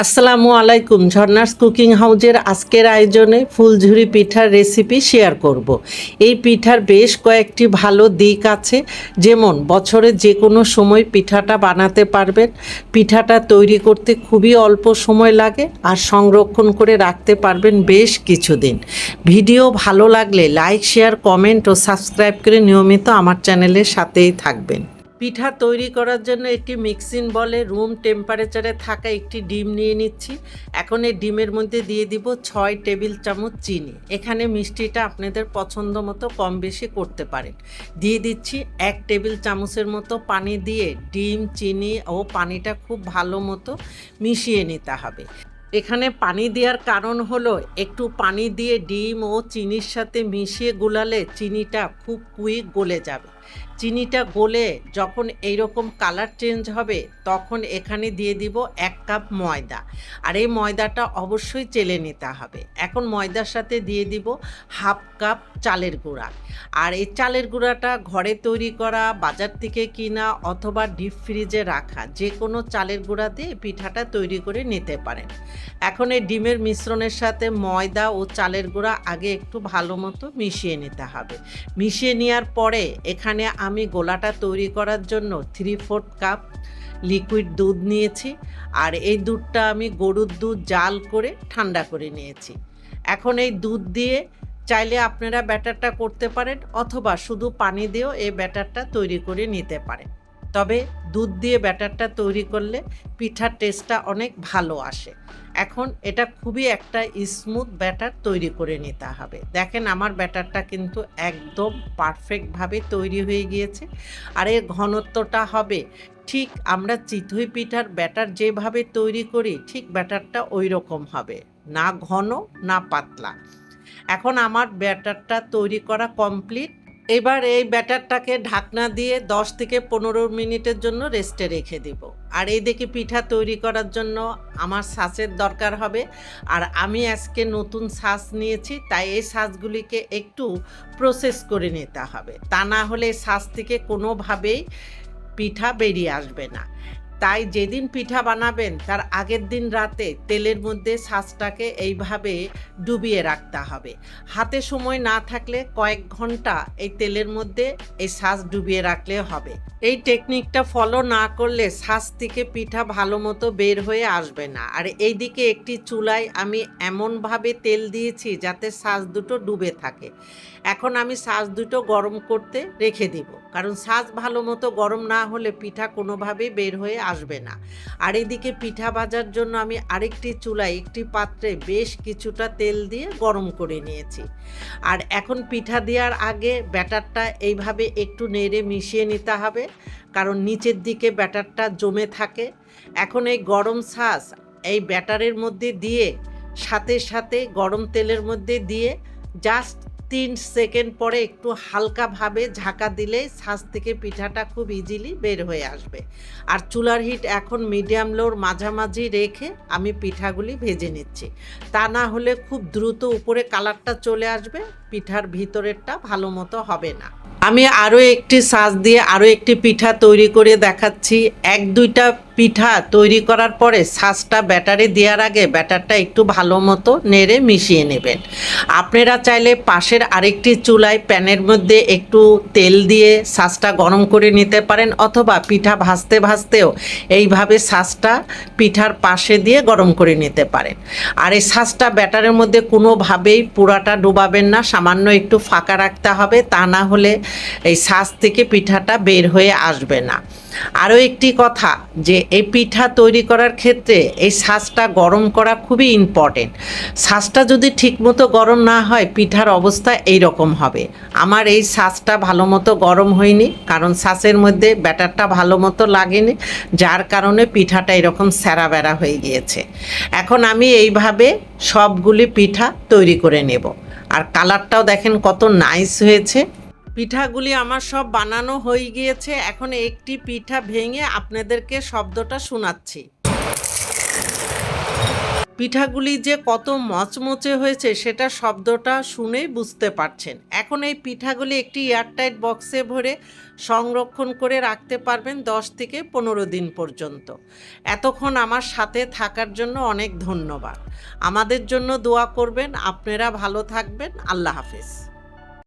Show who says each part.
Speaker 1: আসসালামু আলাইকুম। ঝর্ণাস কুকিং হাউজের আজকের আয়োজনে ফুলঝুরি পিঠার রেসিপি শেয়ার করব। এই পিঠার বেশ কয়েকটি ভালো দিক আছে, যেমন বছরের যে কোনো সময় পিঠাটা বানাতে পারবেন। পিঠাটা তৈরি করতে খুবই অল্প সময় লাগে আর সংরক্ষণ করে রাখতে পারবেন বেশ কিছুদিন। ভিডিও ভালো লাগলে লাইক, শেয়ার, কমেন্ট ও সাবস্ক্রাইব করে নিয়মিত আমার চ্যানেলের সাথেই থাকবেন। পিঠা তৈরি করার জন্য একটি মিক্সিং বলে রুম টেম্পারেচারে থাকা একটি ডিম নিয়ে নিচ্ছি। এখন এই ডিমের মধ্যে দিয়ে দিব 6 টেবিল চামচ চিনি। এখানে মিষ্টিটা আপনাদের পছন্দ মতো কম বেশি করতে পারেন। দিয়ে দিচ্ছি 1 টেবিল চামচের মতো পানি দিয়ে ডিম, চিনি ও পানিটা খুব ভালো মতো মিশিয়ে নিতে হবে। এখানে পানি দেওয়ার কারণ হলো একটু পানি দিয়ে ডিম ও চিনির সাথে মিশিয়ে গোলালে চিনিটা খুব কুইক গলে যাবে। চিনিটা গলে যখন এইরকম কালার চেঞ্জ হবে তখন এখানে দিয়ে দিব 1 কাপ ময়দা, আর এই ময়দাটা অবশ্যই চেলে নিতে হবে। এখন ময়দার সাথে দিয়ে দিব 1/2 কাপ চালের গুঁড়া, আর এই চালের গুঁড়াটা ঘরে তৈরি করা, বাজার থেকে কিনা অথবা ডিপ ফ্রিজে রাখা যে কোনো চালের গুঁড়া দিয়ে পিঠাটা তৈরি করে নিতে পারেন। এখন এই ডিমের মিশ্রণের সাথে ময়দা ও চালের গুঁড়া আগে একটু ভালো মতো মিশিয়ে নিতে হবে। মিশিয়ে নেওয়ার পরে এখানে আমি গোলাটা তৈরি করার জন্য 3/4 কাপ লিকুইড দুধ নিয়েছি, আর এই দুধটা আমি গরুর দুধ জাল করে ঠান্ডা করে নিয়েছি। এখন এই দুধ দিয়ে চাইলে আপনারা ব্যাটারটা করতে পারেন অথবা শুধু পানি দিয়েও এই ব্যাটারটা তৈরি করে নিতে পারেন। তবে দুধ দিয়ে ব্যাটারটা তৈরি করলে পিঠার টেস্টটা অনেক ভালো আসে। এখন এটা খুবই একটা স্মুথ ব্যাটার তৈরি করে নিতে হবে। দেখেন আমার ব্যাটারটা কিন্তু একদম পারফেক্টভাবে তৈরি হয়ে গিয়েছে, আর এর ঘনত্বটা হবে ঠিক আমরা চিতই পিঠার ব্যাটার যেভাবে তৈরি করি ঠিক ব্যাটারটা ওই রকম হবে, না ঘন না পাতলা। এখন আমার ব্যাটারটা তৈরি করা কমপ্লিট। এবার এই ব্যাটারটাকে ঢাকনা দিয়ে 10 থেকে 15 মিনিটের জন্য রেস্টে রেখে দিব। আর এই দেখে পিঠা তৈরি করার জন্য আমার ছাঁচের দরকার হবে, আর আমি আজকে নতুন ছাঁচ নিয়েছি, তাই এই ছাঁচগুলিকে একটু প্রসেস করে নিতে হবে, তা না হলে ছাঁচ থেকে কোনোভাবেই পিঠা বেরিয়ে আসবে না। তাই যেদিন পিঠা বানাবেন তার আগের দিন রাতে তেলের মধ্যে ছাঁচটাকে এইভাবে ডুবিয়ে রাখতে হবে। হাতে সময় না থাকলে কয়েক ঘন্টা এই তেলের মধ্যে এই ছাঁচ ডুবিয়ে রাখলে হবে। এই টেকনিকটা ফলো না করলে ছাঁচ থেকে পিঠা ভালো মতো বের হয়ে আসবে না। আর এইদিকে একটি চুলায় আমি এমনভাবে তেল দিয়েছি যাতে ছাঁচ দুটো ডুবে থাকে। এখন আমি ছাঁচ দুটো গরম করতে রেখে দিব, কারণ ছাঁচ ভালো মতো গরম না হলে পিঠা কোনোভাবেই বের হয়ে আসবে না। আর এদিকে পিঠা ভাজার জন্য আমি আরেকটি চুলায় একটি পাত্রে বেশ কিছুটা তেল দিয়ে গরম করে নিয়েছি। আর এখন পিঠা দেওয়ার আগে ব্যাটারটা এইভাবে একটু নেড়ে মিশিয়ে নিতে হবে, কারণ নিচের দিকে ব্যাটারটা জমে থাকে। এখন এই গরম ছাঁচ এই ব্যাটারের মধ্যে দিয়ে সাথে সাথে গরম তেলের মধ্যে দিয়ে জাস্ট 3 সেকেন্ড পরে একটু হালকাভাবে ঝাঁকা দিলেই ছাঁচ থেকে পিঠাটা খুব ইজিলি বের হয়ে আসবে। আর চুলার হিট এখন মিডিয়াম লোর মাঝামাঝি রেখে আমি পিঠাগুলি ভেজে নিচ্ছি, তা না হলে খুব দ্রুত উপরে কালারটা চলে আসবে, পিঠার ভিতরেরটা ভালো মতো হবে না। আমি আরও একটি ছাঁচ দিয়ে আরও একটি পিঠা তৈরি করে দেখাচ্ছি। 1-2টা পিঠা তৈরি করার পরে ছাঁচটা ব্যাটারে দেওয়ার আগে ব্যাটারটা একটু ভালো মতো নেড়ে মিশিয়ে নেবেন। আপনারা চাইলে পাশের আরেকটি চুলায় প্যানের মধ্যে একটু তেল দিয়ে ছাঁচটা গরম করে নিতে পারেন, অথবা পিঠা ভাজতে ভাজতেও এইভাবে ছাঁচটা পিঠার পাশে দিয়ে গরম করে নিতে পারেন। আর এই ছাঁচটা ব্যাটারের মধ্যে কোনোভাবেই পুরাটা ডুবাবেন না, সামান্য একটু ফাঁকা রাখতে হবে, তা না হলে এই ছাঁচ থেকে পিঠাটা বের হয়ে আসবে না। আরও একটি কথা, যে এই পিঠা তৈরি করার ক্ষেত্রে এই ছাঁচটা গরম করা খুবই ইম্পর্টেন্ট। ছাঁচটা যদি ঠিকমতো গরম না হয় পিঠার অবস্থা এই রকম হবে। আমার এই ছাঁচটা ভালো মতো গরম হয়নি, কারণ ছাঁচের মধ্যে ব্যাটারটা ভালো মতো লাগেনি, যার কারণে পিঠাটা এরকম স্যারা বেড়া হয়ে গিয়েছে। এখন আমি এইভাবে সবগুলি পিঠা তৈরি করে নেব। আর কালারটাও দেখেন কত নাইস হয়েছে। পিঠাগুলি আমার সব বানানো হয়ে গিয়েছে। এখন একটি পিঠা ভেঙে আপনাদেরকে শব্দটা শোনাচ্ছি। পিঠাগুলি যে কত মচমচে হয়েছে সেটা শব্দটা শুনেই বুঝতে পারছেন। এখন এই পিঠাগুলি একটি এয়ারটাইট বক্সে ভরে সংরক্ষণ করে রাখতে পারবেন 10 থেকে 15 দিন পর্যন্ত। এতক্ষণ আমার সাথে থাকার জন্য অনেক ধন্যবাদ। আমাদের জন্য দোয়া করবেন। আপনারা ভালো থাকবেন। আল্লাহ হাফেজ।